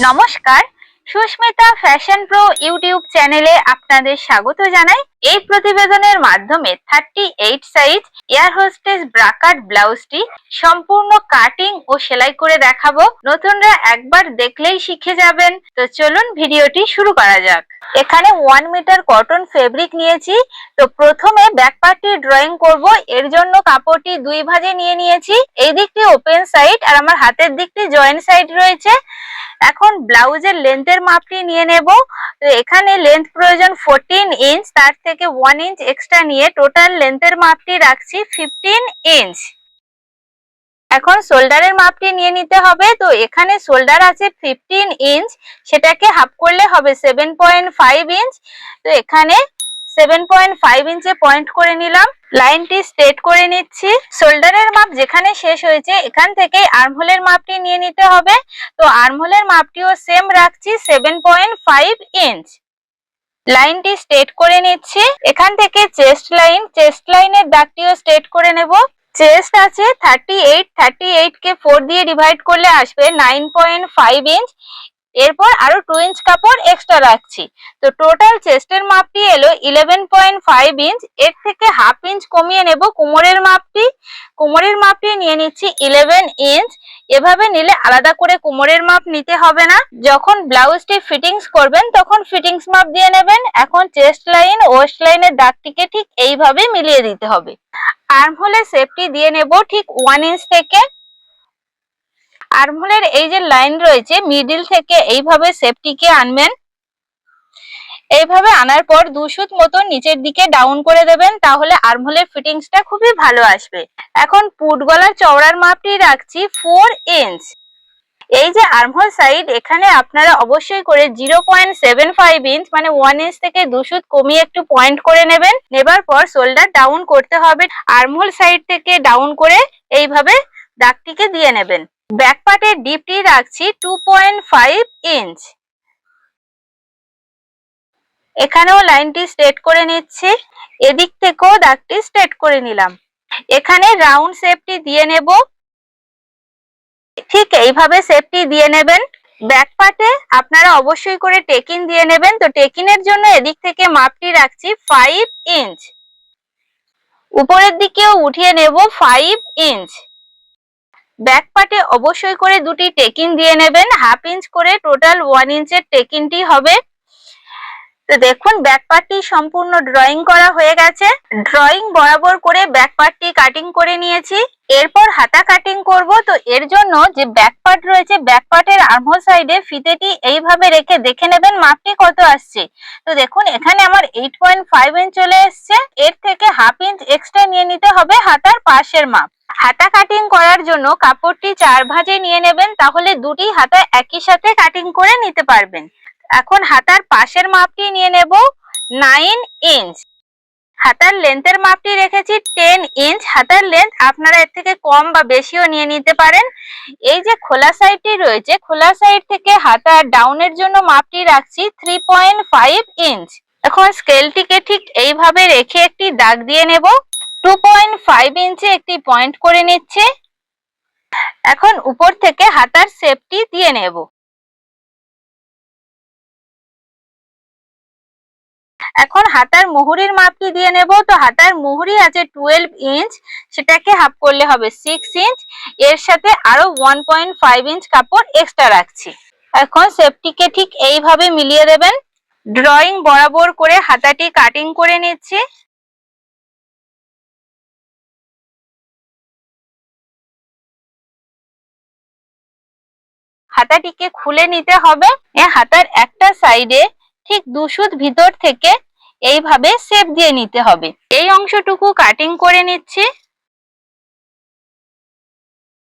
নমস্কার, Susmita fashion pro YouTube চ্যানেলে আপনাদের স্বাগত জানাই। এই প্রতিবেদনের মাধ্যমে 38 সাইজ এয়ার হোস্টেস ব্রাকাট ব্লাউজটি সম্পূর্ণ কাটিং ও সেলাই করে দেখাবো। নতুনরা একবার দেখলেই শিখে যাবেন। তো চলুন ভিডিওটি শুরু করা যাক। এখানে 1 মিটার কটন ফেব্রিক নিয়েছি। তো প্রথমে ব্যাক পার্টটি ড্রয়িং করব। এর জন্য কাপড়টি দুই ভাঁজে নিয়ে নিয়েছি। এই দিকটি ওপেন সাইড আর আমার হাতের দিকটি জয়েন্ট সাইড রয়েছে। এখন ব্লাউজের লেন্থের মাপটি নিয়ে নেব। তো এখানে লেন্থ প্রয়োজন 14 ইঞ্চ, তার থেকে 1 ইঞ্চ এক্সট্রা নিয়ে টোটাল লেন্থের মাপটি রাখছি 15 ইঞ্চ। এখন শোল্ডারের মাপটি নিয়ে নিতে হবে। তো এখানে শোল্ডার আছে 15 ইঞ্চ, সেটাকে হাফ করলে হবে 7.5 ইঞ্চ। তো এখানে 7.5 ইঞ্চে পয়েন্ট করে নিলাম। লাইনটি স্ট্রেট করে নিচ্ছি। শোল্ডারের মাপ যেখানে শেষ হয়েছে এখান থেকে আর্মহোলের মাপটি নিয়ে নিতে হবে। তো আর্মহোলের মাপটিও সেম রাখছি 7.5 ইঞ্চ। লাইনটি স্ট্রেট করে নিচ্ছি। এখান থেকে চেস্ট লাইনের দাগটিও স্ট্রেট করে নেব। চেস্ট আছে 38 কে 4 দিয়ে ডিভাইড করলে আসবে 9.5 ইঞ্চ। এরপর আরো 2 ইঞ্চ কাপড় এক্সট্রা রাখছি। তো টোটাল চেস্টের মাপটি এলো 11.5 ইঞ্চ। এর থেকে হাফ ইঞ্চ কমিয়ে নেব কোমরের মাপটি। কোমরের মাপটি নিয়ে নিচ্ছি 11 ইঞ্চ। এভাবে নিলে আলাদা করে কোমরের মাপ নিতে হবে না। যখন ব্লাউজটি ফিটিংস করবেন তখন ফিটিংস মাপ দিয়ে নেবেন। এখন চেস্ট লাইন ওয়েস্ট লাইনের দাগটিকে ঠিক এইভাবে মিলিয়ে দিতে হবে। আর্মহোলের শেপটি দিয়ে নেব ঠিক 1 ইঞ্চ থেকে। আর্মহোলের এই যে লাইন রয়েছে মিডিল থেকে এইভাবে শেপটিকে আনবেন। এইভাবে আনার পর 2 সুত মতো নিচের দিকে ডাউন করে দেবেন, তাহলে আর্মহোলের ফিটিংসটা খুবই ভালো আসবে। এখন পুট গলার চওড়ার মাপটি রাখছি 4 ইঞ্চ। এই যে আর্মহোল সাইড, এখানে আপনারা অবশ্যই করে 0.75 ইঞ্চ মানে 1 ইঞ্চ থেকে 2 সুত কমিয়ে একটু পয়েন্ট করে নেবেন। নেবার পর শোল্ডার ডাউন করতে হবে। আর্মহোল সাইড থেকে ডাউন করে এইভাবে দাগটিকে দিয়ে নেবেন। ব্যাক পার্টের ডিপটি রাখছি 2.5 ইঞ্চ। এখানেও লাইনটি স্ট্রেট করে নিচ্ছি। এদিক থেকেও দাগটি স্ট্রেট করে নিলাম। এখানে রাউন্ড শেপটি দিয়ে নেব। ঠিক এইভাবে শেপটি দিয়ে নেবেন। ব্যাক পার্টে আপনারা অবশ্যই করে টেকিন দিয়ে নেবেন। তো টেকিনের জন্য এদিক থেকে মাপটি রাখছি 5 ইঞ্চ। উপরের দিকেও উঠিয়ে নেব 5 ইঞ্চ। ব্যাক পার্টে অবশ্যই করে দুটি টেকিন দিয়ে নেবেন। হাফ ইঞ্চ করে টোটাল 1 ইঞ্চের টেকিনটি হবে। তো দেখুন ব্যাক পার্টটি সম্পূর্ণ ড্রয়িং করা হয়ে গেছে। ড্রয়িং বরাবর করে ব্যাক পার্টটি কাটিং করে নিয়েছি। এরপর হাতা কাটিং করব। তো এর জন্য যে ব্যাক পার্ট রয়েছে, ব্যাক পার্টের আর্মহোল সাইডে ফিতেটি এইভাবে রেখে দেখে নেবেন মাপটি কত আসছে। তো দেখুন এখানে আমার 8.5 ইঞ্চ চলে এসছে। এর থেকে হাফ ইঞ্চ এক্সট্রা নিয়ে নিতে হবে হাতার পাশের মাপ। হাতা কাটিং করার জন্য কাপড়টি 4 ভাঁজে নিয়ে নেবেন, তাহলে দুটি হাতা একই সাথে কাটিং করে নিতে পারবেন। এখন হাতার পাশের মাপটি নিয়ে নেব 9 ইঞ্চ। হাতার লেন্থের মাপটি রেখেছি 10 ইঞ্চ। হাতার লেন্থ আপনারা এর থেকে কম বা বেশিও নিয়ে নিতে পারেন। এই যে খোলা সাইডটি রয়েছে, খোলা সাইড থেকে হাতার ডাউনের জন্য মাপটি রাখছি 3.5 ইঞ্চ। এখন স্কেলটিকে ঠিক এইভাবে রেখে একটি দাগ দিয়ে নেব। 2.5 ইঞ্চে একটি পয়েন্ট করে নিচ্ছি। এখন উপর থেকে হাতার শেপটি দিয়ে নেব। এখন হাতার মুহুরির মাপটি দিয়ে নেব। তো হাতার মুহুরি আছে 12 ইঞ্চ, সেটাকে হাফ করলে হবে 6 ইঞ্চ। এর সাথে আরো 1.5 ইঞ্চ কাপড় এক্সট্রা রাখছি। এখন শেপটিকে ঠিক এইভাবে মিলিয়ে দেবেন। ড্রয়িং বরাবর করে হাতাটি কাটিং করে নিচ্ছি। হাতাটিকে খুলে নিতে হবে। হাতার একটা সাইডে ঠিক 2 সুত ভিতর থেকে এইভাবে শেপ দিয়ে নিতে হবে। এই অংশটুকু কাটিং করে নিচ্ছি।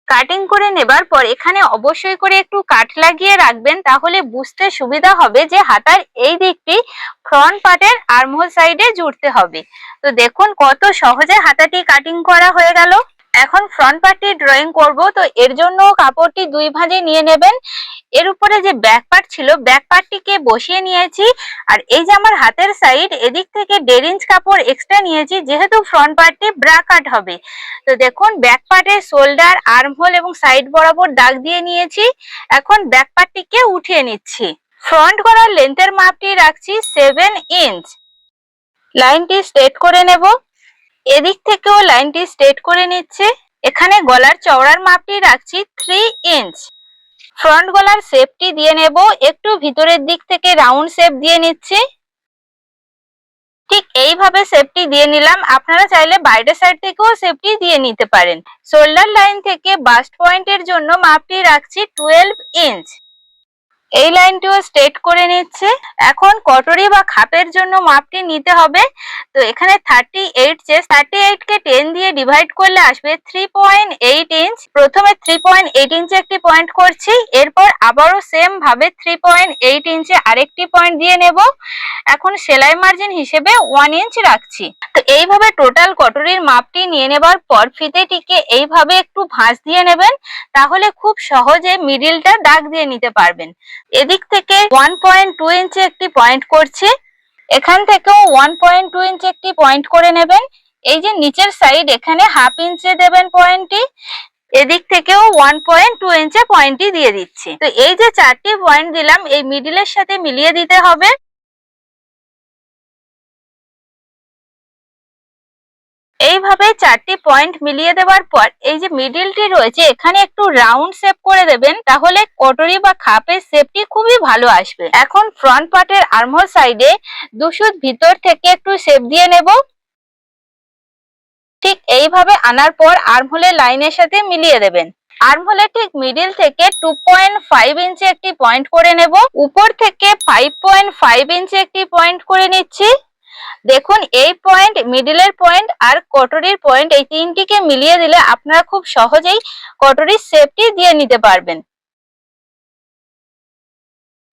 কাটিং করে নেবার পর এখানে অবশ্যই করে একটু কাট লাগিয়ে রাখবেন, তাহলে বুঝতে সুবিধা হবে যে হাতার এই দিকটি ফ্রন্ট পার্টের আর্মহোল সাইডে জুড়তে হবে। তো দেখুন কত সহজে হাতাটি কাটিং করা হয়ে গেল। এখন ফ্রন্ট পার্টি ড্রয়িং করব, তো এর জন্য কাপড়টি দুই ভাঁজে নিয়ে নেবেন। এর উপরে যে ব্যাক পার্ট ছিল, ব্যাক পার্টটিকে বসিয়ে নিয়েছি। আর এই যে আমার হাতের সাইড, এদিক থেকে 1.5 ইঞ্চ কাপড় এক্সট্রা নিয়েছি, যেহেতু ফ্রন্ট পার্টটি ব্রা কাট হবে। তো দেখুন, ব্যাক পার্টের শোল্ডার, আর্মহোল এবং সাইড বরাবর দাগ দিয়ে নিয়েছি। এখন ব্যাক পার্টটিকে উঠিয়ে নিচ্ছি। ফ্রন্ট গলার লেন্থের মাপটি রাখছি 7 ইঞ্চ। লাইনটি স্ট্রেট করে নেব। এদিক থেকেও লাইনটি স্ট্রেট করে নিচ্ছে। এখানে গলার চওড়ার মাপটি রাখছি 3 ইঞ্চ। ফ্রন্ট গলার শেপটি দিয়ে নেব। একটু ভিতরের দিক থেকে রাউন্ড শেপ দিয়ে নিচ্ছি। ঠিক এইভাবে শেপটি দিয়ে নিলাম। আপনারা চাইলে বাইরের সাইড থেকেও শেপটি দিয়ে নিতে পারেন। শোল্ডার লাইন থেকে বাস্ট পয়েন্টের জন্য মাপটি রাখছি 12 ইঞ্চ। এই লাইনটিও স্ট্রেট করে নিচ্ছে। এখন কটরি বা খাপের জন্য মাপটি নিতে হবে। তো এখানে 38 চেস্ট, 38 কে 10 দিয়ে ডিভাইড করলে আসবে 3.8 ইঞ্চ। প্রথমে 3.8 ইঞ্চে একটি পয়েন্ট করছি, এরপর আবারও সেম ভাবে 3.8 ইঞ্চে আরেকটি পয়েন্ট দিয়ে নেব। এখন সেলাই মার্জিন হিসেবে 1 ইঞ্চ রাখছি। তো এইভাবে টোটাল কটরির মাপটি নিয়ে নেবার পর ফিতেটিকে এইভাবে একটু ভাঁজ দিয়ে নেবেন, তাহলে খুব সহজে মিডিলটা দাগ দিয়ে নিতে পারবেন। এদিক থেকে 1.2 ইঞ্চে একটি পয়েন্ট করছি, এখান থেকেও 1.2 ইঞ্চে একটি পয়েন্ট করে নেবেন। এই যে নিচের সাইড, এখানে 1/2 ইঞ্চে দেবেন পয়েন্টটি। এদিক থেকেও 1.2 ইঞ্চে পয়েন্টটি দিয়ে দিচ্ছি। তো এই যে 4টি পয়েন্ট দিলাম, এই মিডিলের সাথে মিলিয়ে দিতে হবে। এইভাবে 4টি পয়েন্ট মিলিয়ে দেওয়ার পর এই যে মিডিলটি রয়েছে, এখানে একটু রাউন্ড শেপ করে দেবেন, তাহলে কটরি বা খাপের শেপটি খুবই ভালো আসবে। এখন ফ্রন্ট পার্টের আর্মহোল সাইডে 2 সুত ভিতর থেকে একটু শেপ দিয়ে নেব। ঠিক এইভাবে আনার পর আর্মহোলের লাইনের সাথে মিলিয়ে দেবেন। আর্মহোলের ঠিক মিডিল থেকে 2.5 ইঞ্চে একটি পয়েন্ট করে নেব। উপর থেকে 5.5 ইঞ্চে একটি পয়েন্ট করে নিচ্ছি। দেখুন, এই পয়েন্ট, মিডিলের পয়েন্ট আর কটরির পয়েন্ট, এই তিনটিকে মিলিয়ে দিলে আপনারা খুব সহজেই কটরির শেপটি দিয়ে নিতে পারবেন।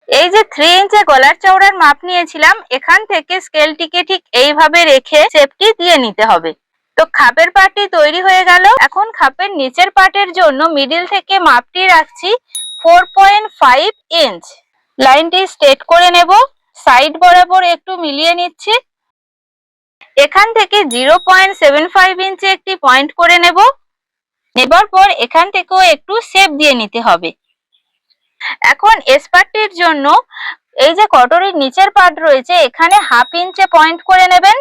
এই যে 3 ইঞ্চে গলার চওড়ার মাপ নিয়েছিলাম, এখান থেকে স্কেলটিকে ঠিক এইভাবে রেখে শেপটি দিয়ে নিতে হবে। তো খাপের পার্টটি তৈরি হয়ে গেল। এখন খাপের নিচের পার্টের জন্য মিডিল থেকে মাপটি রাখছি 4.5 ইঞ্চ। লাইনটি স্ট্রেট করে নেব। সাইড বরাবর একটু মিলিয়ে নিচ্ছি। এখান থেকে 0.75 ইঞ্চে একটি পয়েন্ট করে নেব। নেবার পর এখান থেকেও একটু শেপ দিয়ে নিতে হবে। এখন এস পার্টটির জন্য এই যে কটরির নিচের পার্ট রয়েছে, এখানে 1/2 ইঞ্চে পয়েন্ট করে নেবেন।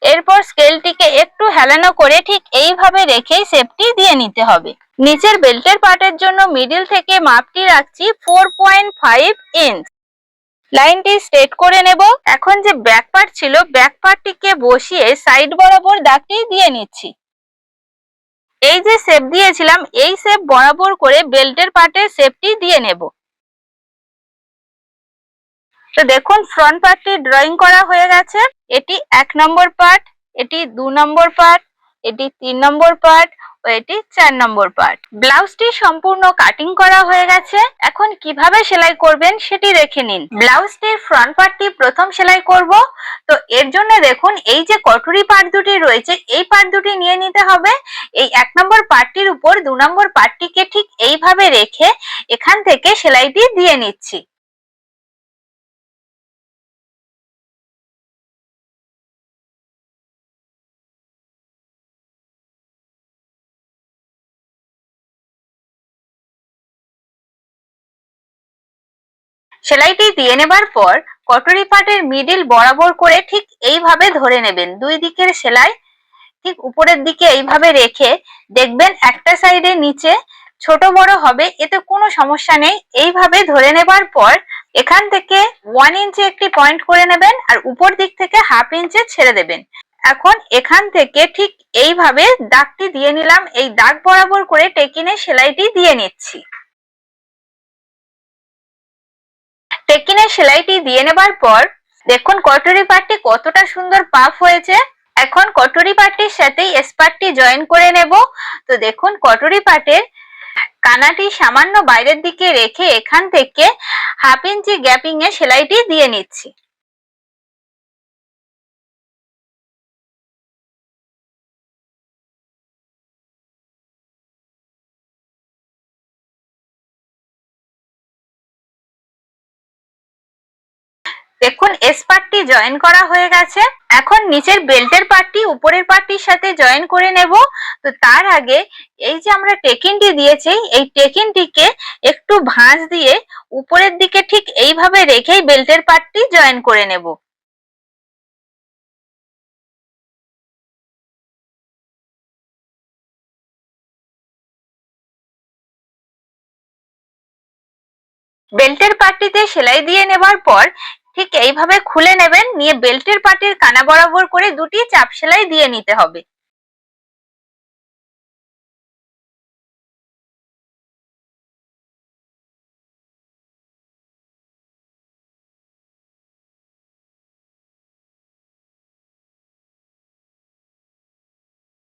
এরপর স্কেলটিকে একটু হেলানো করে ঠিক এইভাবে রেখেই শেপটি দিয়ে নিতে হবে। নিচের বেল্টের পার্টের জন্য মিডিল থেকে মাপটি রাখছি 4.5 ইঞ্চ। লাইনটি স্ট্রেট করে নেব। এখন যে ব্যাক পার্ট ছিল, ব্যাক পার্টটিকে বসিয়ে সাইড বরাবর দাগটি দিয়ে নিচ্ছি। এই যে শেপ দিয়েছিলাম, এই শেপ বরাবর করে বেল্টের পার্টের শেপটি দিয়ে নেব। তো দেখুন, ফ্রন্ট পার্টটি ড্রয়িং করা হয়ে গেছে। এটি 1 নম্বর পার্ট, এটি 2 নম্বর পার্ট, এটি 3 নম্বর পার্ট ও এটি 4 নম্বর পার্ট। ব্লাউজটি সম্পূর্ণ কাটিং করা হয়ে গেছে। এখন কিভাবে সেলাই করবেন সেটি দেখে নিন। ব্লাউজটির ফ্রন্ট পার্টটি প্রথম সেলাই করব। তো এর জন্য দেখুন, এই যে কটরি পার্ট দুটি রয়েছে, এই পার্ট দুটি নিয়ে নিতে হবে। এই 1 নম্বর পার্টটির উপর 2 নম্বর পার্টটিকে ঠিক এইভাবে রেখে এখান থেকে সেলাইটি দিয়ে নিচ্ছি। সেলাইটি দিয়ে নেবার পর কটরি পার্টের মিডিল বরাবর করে ঠিক এইভাবে ধরে নেবেন। দুই দিকের সেলাই ঠিক উপরের দিকে এইভাবে রেখে দেখবেন একটা সাইডে নিচে ছোট বড় হবে, এতে কোনো সমস্যা নেই। এইভাবে ধরে নেবার পর এখান থেকে 1 ইঞ্চে একটি পয়েন্ট করে নেবেন আর উপর দিক থেকে 1/2 ইঞ্চে ছেড়ে দেবেন। এখন এখান থেকে ঠিক এইভাবে দাগটি দিয়ে নিলাম। এই দাগ বরাবর করে টেকিনে সেলাইটি দিয়ে নিচ্ছি। টেকিনে সেলাইটি দিয়ে নেবার পর দেখুন কটরি পার্টটি কতটা সুন্দর পাফ হয়েছে। এখন কটরি পার্টটির সাথে এস পার্টটি জয়েন করে নেব। তো দেখুন, কটরি পার্টের কানাটি সামান্য বাইরের দিকে রেখে এখান থেকে 1/2 ইঞ্চি গ্যাপিং এ সেলাইটি দিয়ে নিচ্ছি। দেখুন এস পার্টটি জয়েন করা হয়ে গেছে। এখন নিচের বেল্টের পার্টটি উপরের পার্টির সাথে জয়েন করে নেব। তো তার আগে এই যে আমরা টেকিনটি দিয়েছি, এই টেকিনটিকে একটু ভাঁজ দিয়ে উপরের দিকে ঠিক এইভাবে রেখেই বেল্টের পার্টটি জয়েন করে নেব। বেল্টের পার্টটিতে সেলাই দিয়ে নেবার পর ঠিক এইভাবে খুলে নেবেন, নিয়ে বেল্টের পার্টির কানা বরাবর করে দুটি চাপ সেলাই দিয়ে নিতে হবে।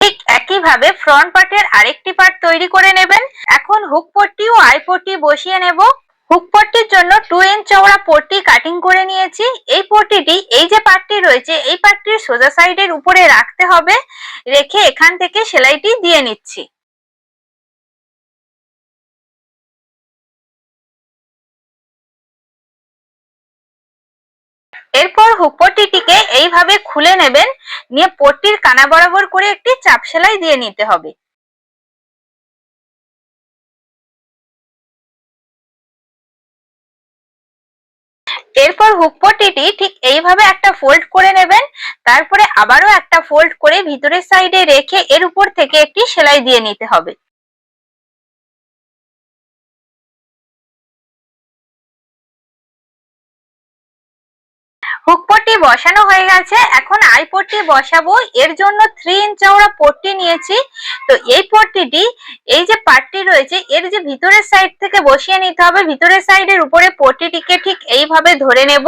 ঠিক একইভাবে ফ্রন্ট পার্টের আরেকটি পার্ট তৈরি করে নেবেন। এখন হুক পট্টি ও আই পট্টি বসিয়ে নেব। হুক পট্টির জন্য 2 ইঞ্চ চওড়া পট্টি কাটিং করে নিয়েছি। এই পট্টিটি এই যে পার্টটি রয়েছে এই পার্টটির সোজা সাইডের উপরে রাখতে হবে, রেখে এখান থেকে সেলাইটি দিয়ে নিচ্ছি। এরপর হুক পট্টিটিকে এইভাবে খুলে নেবেন, নিয়ে পট্টির কানা বরাবর করে একটি চাপ সেলাই দিয়ে নিতে হবে। এরপর হুক পট্টিটি ঠিক এইভাবে একটা ফোল্ড করে নেবেন, তারপরে আবারও একটা ফোল্ড করে ভিতরের সাইডে রেখে এর উপর থেকে একটি সেলাই দিয়ে নিতে হবে। হুক পট্টি বসানো হয়ে গেছে। এখন আই পট্টি বসাবো। এর জন্য 3 ইঞ্চ চওড়া পট্টি নিয়েছি। তো এই পট্টিটি এই যে পার্টটি রয়েছে এর যে ভিতরের সাইড থেকে বসিয়ে নিতে হবে। ভিতরের সাইডের উপরে পট্টিটিকে ঠিক এইভাবে ধরে নেব,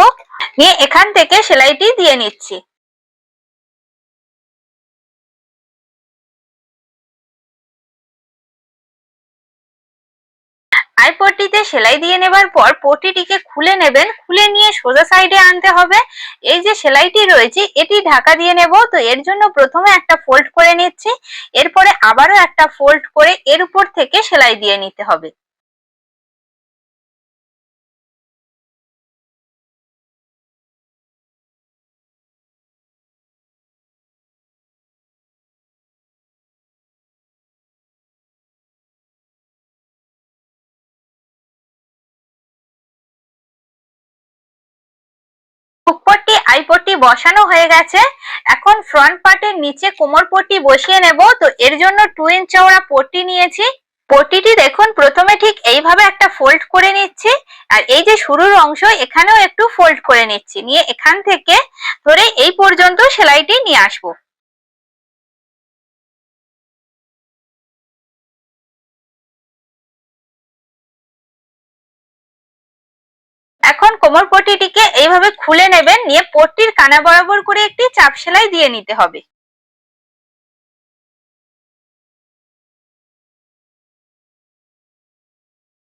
নিয়ে এখান থেকে সেলাইটি দিয়ে নিচ্ছি। আই পট্টিতে সেলাই দিয়ে নেবার পর পট্টিটিকে খুলে নেবেন, খুলে নিয়ে সোজা সাইডে আনতে হবে। এই যে সেলাইটি রয়েছে এটি ঢাকা দিয়ে নেব। তো এর জন্য প্রথমে একটা ফোল্ড করে নিচ্ছি, এরপরে আবারও একটা ফোল্ড করে এর উপর থেকে সেলাই দিয়ে নিতে হবে। হুক পট্টি আই পট্টি বসানো হয়ে গেছে। এখন ফ্রন্ট পার্টের নিচে কোমর পট্টি বসিয়ে নেব। তো এর জন্য 2 ইঞ্চ চওড়া পট্টি নিয়েছি। পট্টিটি দেখুন প্রথমে ঠিক এইভাবে একটা ফোল্ড করে নিচ্ছি, আর এই যে শুরুর অংশ এখানেও একটু ফোল্ড করে নিচ্ছি, নিয়ে এখান থেকে ধরে এই পর্যন্ত সেলাইটি নিয়ে আসবো। এখন কোমর পট্টিটিকে এইভাবে খুলে নেবেন, নিয়ে পট্টির কানা বরাবর করে একটি চাপ সেলাই দিয়ে নিতে হবে।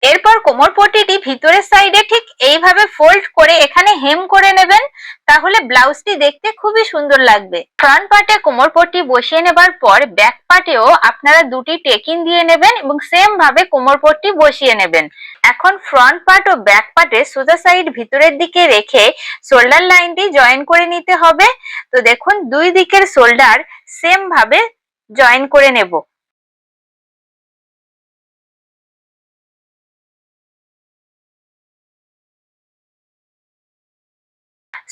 এরপর কোমর পট্টিটি ভিতরের সাইডে ঠিক এইভাবে ফোল্ড করে এখানে হেম করে নেবেন, তাহলে ব্লাউজটি দেখতে খুবই সুন্দর লাগবে। ফ্রন্ট পার্টে কোমর পট্টি বসিয়ে নেবার পর ব্যাক পার্টেও আপনারা দুটি টেকিং দিয়ে নেবেন এবং সেম ভাবে কোমর পট্টি বসিয়ে নেবেন। এখন ফ্রন্ট পার্ট ও ব্যাক পার্টে সোজা সাইড ভিতরের দিকে রেখে শোল্ডার লাইনটি জয়েন করে নিতে হবে। তো দেখুন দুই দিকের শোল্ডার সেম ভাবে জয়েন করে নেব।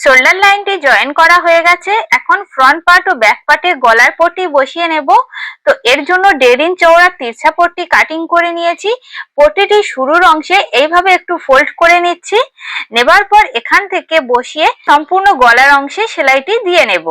শোল্ডার লাইনটি জয়েন করা হয়ে গেছে। এখন ফ্রন্ট পার্ট ও ব্যাক পার্টের গলার পট্টি বসিয়ে নেব। তো এর জন্য 1.5 ইঞ্চ চওড়া তিরছা পট্টি কাটিং করে নিয়েছি। পট্টিটির শুরুর অংশে এইভাবে একটু ফোল্ড করে নিচ্ছি, নেবার পর এখান থেকে বসিয়ে সম্পূর্ণ গলার অংশে সেলাইটি দিয়ে নেব।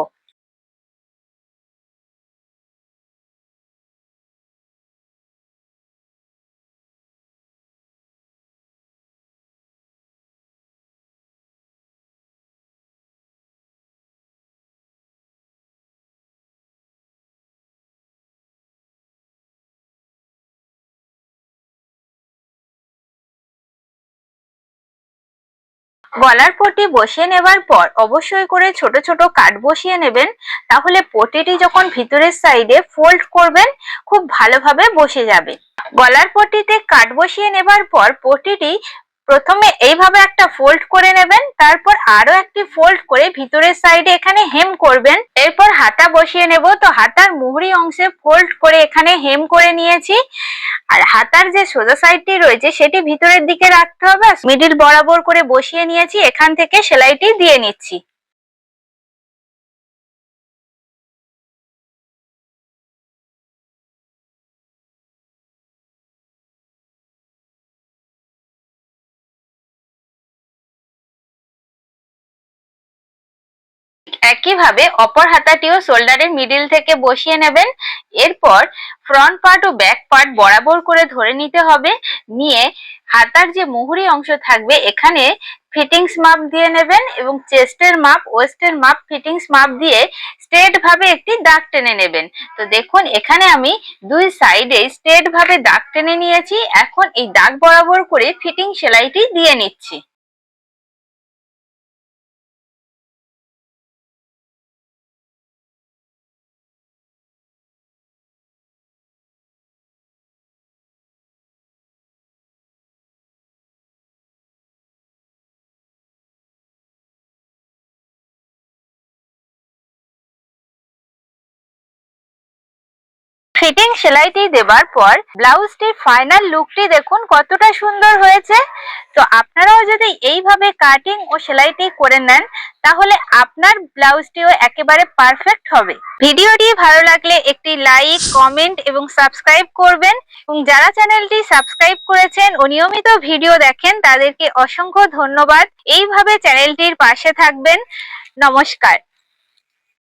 গলার পট্টি বসিয়ে নেবার পর অবশ্যই করে ছোট ছোট কাট বসিয়ে নেবেন, তাহলে পট্টিটি যখন ভিতরের সাইডে ফোল্ড করবেন খুব ভালোভাবে বসে যাবে। গলার পট্টিতে কাট বসিয়ে নেবার পর পট্টিটি প্রথমে এইভাবে একটা ফোল্ড করে নেবেন, তারপর আরো একটি ফোল্ড করে ভিতরের সাইডে এখানে হেম করবেন। এরপর হাতা বসিয়ে নেব। তো হাতার মুহুরি অংশে ফোল্ড করে এখানে হেম করে নিয়েছি, আর হাতার যে সোজা সাইডটি রয়েছে সেটি ভিতরের দিকে রাখতে হবে। মিডিল বরাবর করে বসিয়ে নিয়েছি, এখান থেকে সেলাইটি দিয়ে নিচ্ছি। একইভাবে অপর হাতাটিও শোল্ডারের মিডিল থেকে বসিয়ে নেবেন। এরপর ফ্রন্ট পার্ট ও ব্যাক পার্ট বরাবর করে ধরে নিতে হবে। নিয়ে হাতার যে মুহুরি অংশ থাকবে এখানে ফিটিংস মাপ দিয়ে নেবেন এবং চেস্টের মাপ, ওয়েস্টের মাপ ফিটিংস মাপ দিয়ে স্ট্রেট ভাবে একটি দাগ টেনে নেবেন। তো দেখুন এখানে আমি দুই সাইডে স্ট্রেট ভাবে দাগ টেনে নিয়েছি। এখন এই দাগ বরাবর করে ফিটিং সেলাইটি দিয়ে নিচ্ছি। ফিটিং সেলাইটি দেবার পর ব্লাউজটির ফাইনাল লুকটি দেখুন কতটা সুন্দর হয়েছে। তো আপনারাও যদি এইভাবে কাটিং ও সেলাইটি করে নেন তাহলে আপনার ব্লাউজটিও একেবারে পারফেক্ট হবে। ভিডিওটি ভালো লাগলে একটি লাইক, কমেন্ট এবং সাবস্ক্রাইব করবেন, এবং যারা চ্যানেলটি সাবস্ক্রাইব করেছেন ও নিয়মিত ভিডিও দেখেন তাদেরকে অসংখ্য ধন্যবাদ। এইভাবে চ্যানেলটির পাশে থাকবেন। নমস্কার।